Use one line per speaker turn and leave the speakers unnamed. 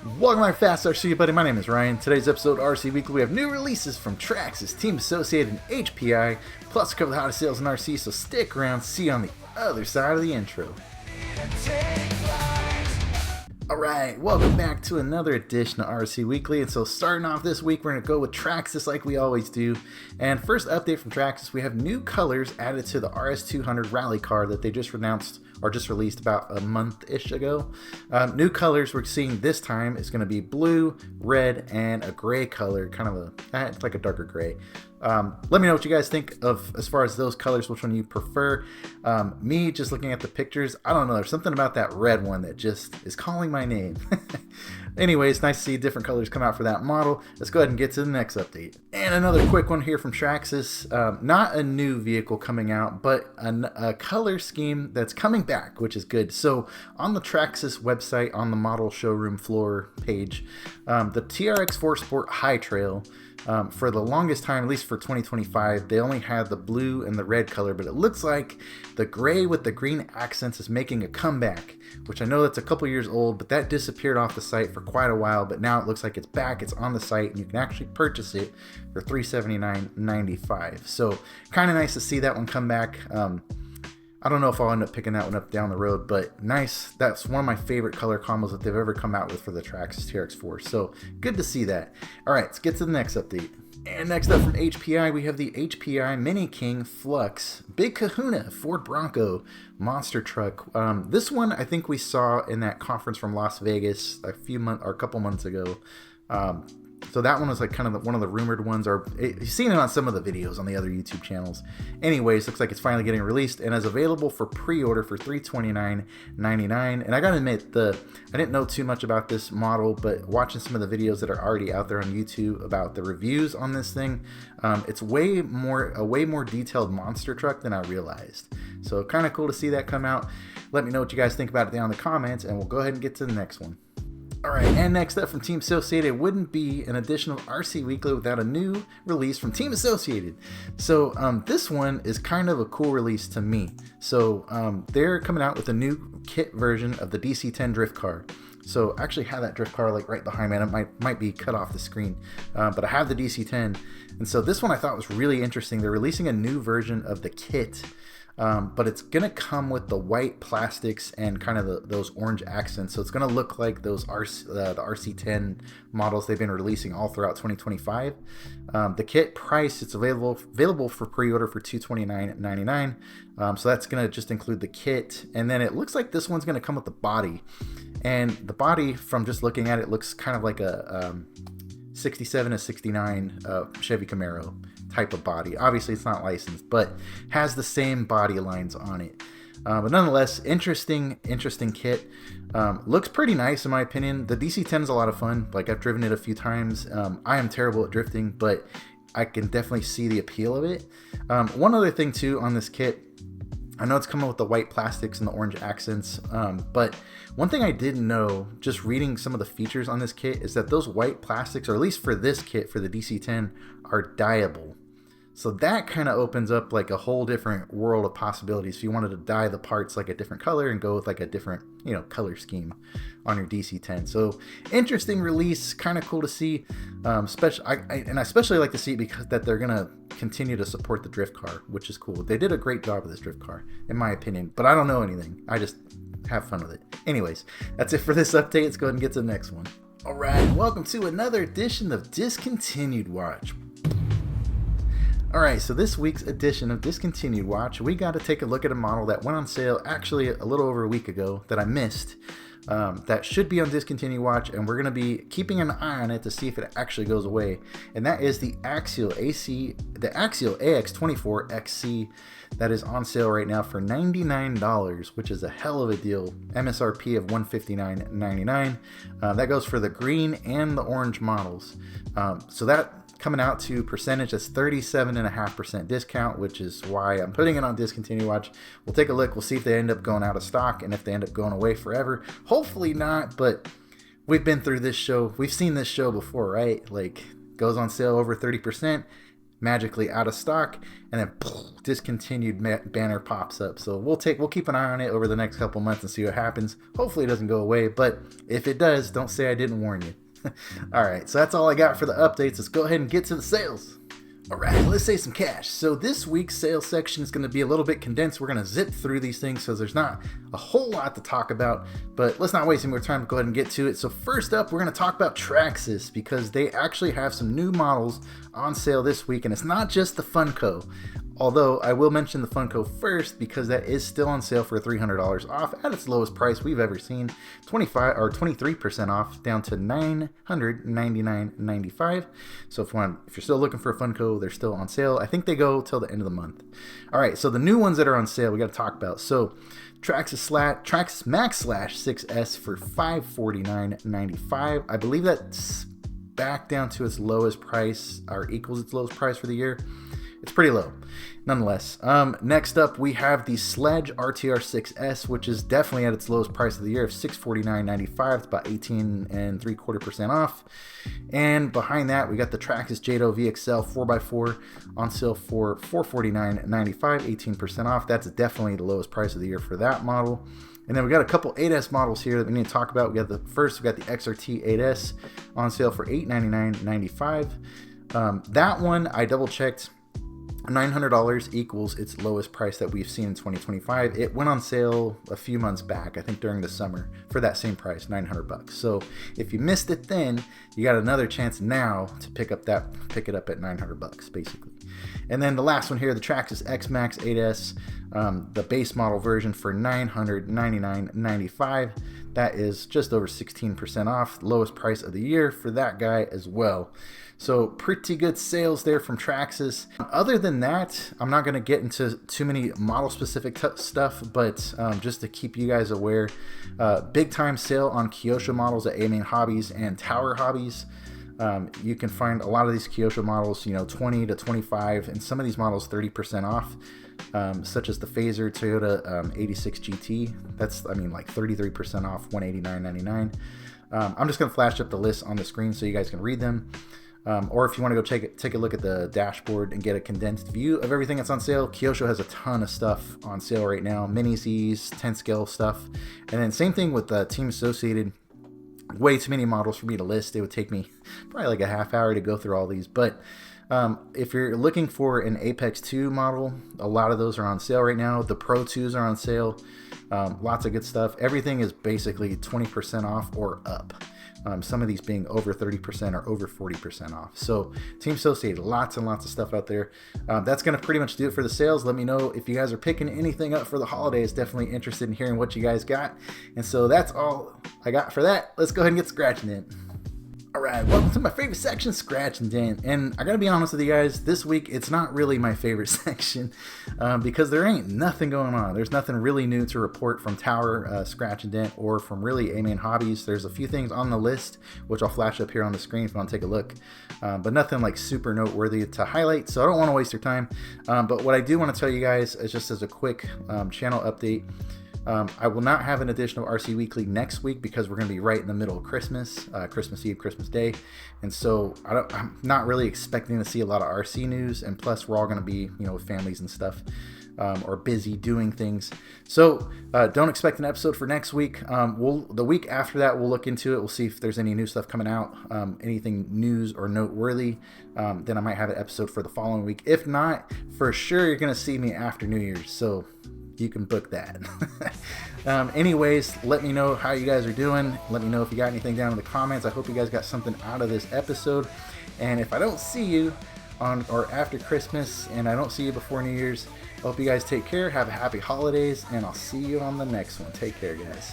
Welcome to my Fast RC buddy. My name is Ryan. Today's episode of RC Weekly, we have new releases from Traxxas, Team Associated, and HPI, plus cover the hottest sales in RC, so stick around, see you on the other side of the intro. Alright, welcome back to another edition of RC Weekly, and so starting off this week, we're going to go with Traxxas like we always do. And first update from Traxxas, we have new colors added to the RS200 Rally Car that they just announced, or just released about a month-ish ago. New colors we're seeing this time is going to be blue, red, and a gray color, kind of it's like a darker gray. Let me know what you guys think of as far as those colors, which one you prefer. Me, just looking at the pictures, I don't know, there's something about that red one that just is calling my name. Anyways, nice to see different colors come out for that model. Let's go ahead and get to the next update. And another quick one here from Traxxas. Not a new vehicle coming out, but a color scheme that's coming back, which is good. So on the Traxxas website, on the model showroom floor page, the TRX4 Sport High Trail, for the longest time, at least for 2025, they only had the blue and the red color, but it looks like the gray with the green accents is making a comeback, which I know that's a couple years old, but that disappeared off the site for quite a while, but now it looks like it's back, it's on the site, and you can actually purchase it for $379.95. So kind of nice to see that one come back. I don't know if I'll end up picking that one up down the road, but nice. That's one of my favorite color combos that they've ever come out with for the Traxxas TRX4. So good to see that. All right, let's get to the next update. And next up from HPI, we have the HPI Mini King Flux Big Kahuna Ford Bronco monster truck. This one I think we saw in that conference from Las Vegas a couple months ago. So that one was like kind of one of the rumored ones, or you've seen it on some of the videos on the other YouTube channels. Anyways, looks like it's finally getting released and is available for pre-order for $329.99. And I gotta admit, I didn't know too much about this model, but watching some of the videos that are already out there on YouTube about the reviews on this thing, it's a way more detailed monster truck than I realized. So kind of cool to see that come out. Let me know what you guys think about it down in the comments, and we'll go ahead and get to the next one. Alright, and next up from Team Associated, it wouldn't be an edition of RC Weekly without a new release from Team Associated. So this one is kind of a cool release to me. So they're coming out with a new kit version of the DC10 drift car. So I actually have that drift car like right behind me, and it might be cut off the screen, but I have the DC10. And so this one I thought was really interesting. They're releasing a new version of the kit. But it's gonna come with the white plastics and kind of those orange accents, so it's gonna look like those the RC10 models they've been releasing all throughout 2025. The kit price, it's available for pre-order for $229.99. So that's gonna just include the kit, and then it looks like this one's gonna come with the body, and the body, from just looking at it, looks kind of like a 67 to 69 Chevy Camaro type of body. Obviously it's not licensed, but has the same body lines on it. But nonetheless, interesting kit. Looks pretty nice in my opinion. The DC10 is a lot of fun. Like, I've driven it a few times. I am terrible at drifting, but I can definitely see the appeal of it. One other thing too on this kit, I know it's coming with the white plastics and the orange accents, but one thing I didn't know, just reading some of the features on this kit, is that those white plastics, or at least for this kit, for the DC10, are dyeable. So that kind of opens up like a whole different world of possibilities. If you wanted to dye the parts like a different color and go with like a different, color scheme on your DC10. So interesting release, kind of cool to see. I especially like to see because that they're gonna continue to support the drift car, which is cool. They did a great job with this drift car, in my opinion. But I don't know anything. I just have fun with it. Anyways, that's it for this update. Let's go ahead and get to the next one. All right, welcome to another edition of Discontinued Watch. Alright, so this week's edition of Discontinued Watch, we got to take a look at a model that went on sale actually a little over a week ago that I missed. That should be on Discontinued Watch, and we're going to be keeping an eye on it to see if it actually goes away. And that is the Axial AX24 XC that is on sale right now for $99, which is a hell of a deal. MSRP of $159.99. That goes for the green and the orange models. So that coming out to percentage, that's 37.5% discount, which is why I'm putting it on Discontinued Watch. We'll take a look. We'll see if they end up going out of stock and if they end up going away forever. Hopefully not, but we've been through this show. We've seen this show before, right? Like, goes on sale over 30%. magically out of stock, and then discontinued banner pops up. So we'll keep an eye on it over the next couple months and see what happens. Hopefully it doesn't go away, but if it does, don't say I didn't warn you. Alright, so that's all I got for the updates. Let's go ahead and get to the sales. Alright, let's save some cash. So this week's sales section is going to be a little bit condensed. We're going to zip through these things, so there's not a whole lot to talk about, but let's not waste any more time to go ahead and get to it. So first up, we're going to talk about Traxxas, because they actually have some new models on sale this week, and it's not just the Funko. Although I will mention the Funko first, because that is still on sale for $300 off at its lowest price we've ever seen, 23% off, down to $999.95. So if you're still looking for a Funko, they're still on sale. I think they go till the end of the month. All right, so the new ones that are on sale we got to talk about. So Traxxas Max Slash 6S for $549.95. I believe that's back down to its lowest price, or equals its lowest price for the year. It's pretty low, nonetheless. Next up, we have the Sledge RTR 6S, which is definitely at its lowest price of the year of $649.95. It's about 18.75% off. And behind that, we got the Traxxas Jado VXL 4x4 on sale for $449.95, 18% off. That's definitely the lowest price of the year for that model. And then we got a couple 8S models here that we need to talk about. We got the XRT 8S on sale for $899.95. That one I double checked. $900 equals its lowest price that we've seen in 2025. It went on sale a few months back, I think during the summer, for that same price, $900. So if you missed it then, you got another chance now to pick it up at $900 basically. And then the last one here, the Traxxas X-Maxx 8S, the base model version for $999.95. That is just over 16% off, lowest price of the year for that guy as well. So pretty good sales there from Traxxas. Other than that, I'm not going to get into too many model specific stuff, but just to keep you guys aware, big time sale on Kyosho models at A-Main Hobbies and Tower Hobbies. You can find a lot of these Kyosho models, 20 to 25, and some of these models 30% off, such as the Phaser Toyota 86 GT. That's, like 33% off, $189.99. I'm just going to flash up the list on the screen so you guys can read them. Or if you want to go take a look at the dashboard and get a condensed view of everything that's on sale, Kyosho has a ton of stuff on sale right now. Mini Z's, 10 scale stuff. And then same thing with Team Associated. Way too many models for me to list. It would take me probably like a half hour to go through all these. But if you're looking for an Apex 2 model, a lot of those are on sale right now. The Pro 2s are on sale. Lots of good stuff. Everything is basically 20% off or up. Some of these being over 30% or over 40% off. So Team Associated, lots and lots of stuff out there. That's going to pretty much do it for the sales. Let me know if you guys are picking anything up for the holidays. Definitely interested in hearing what you guys got. And so that's all I got for that. Let's go ahead and get scratching it. Alright, welcome to my favorite section, Scratch and Dent. And I gotta be honest with you guys, this week it's not really my favorite section because there ain't nothing going on. There's nothing really new to report from Tower, Scratch and Dent, or from really A-Main Hobbies. There's a few things on the list, which I'll flash up here on the screen if you want to take a look. But nothing like super noteworthy to highlight, so I don't want to waste your time. But what I do want to tell you guys is just as a quick channel update. I will not have an edition of RC Weekly next week because we're going to be right in the middle of Christmas, Christmas Eve, Christmas Day. And so I'm not really expecting to see a lot of RC news. And plus, we're all going to be, with families and stuff, or busy doing things. So don't expect an episode for next week. The week after that, we'll look into it. We'll see if there's any new stuff coming out, anything news or noteworthy. Then I might have an episode for the following week. If not, for sure, you're going to see me after New Year's. So you can book that. Anyways, let me know how you guys are doing. Let me know if you got anything down in the comments. I hope you guys got something out of this episode. And if I don't see you on or after Christmas and I don't see you before New Year's, I hope you guys take care. Have a happy holidays, and I'll see you on the next one. Take care, guys.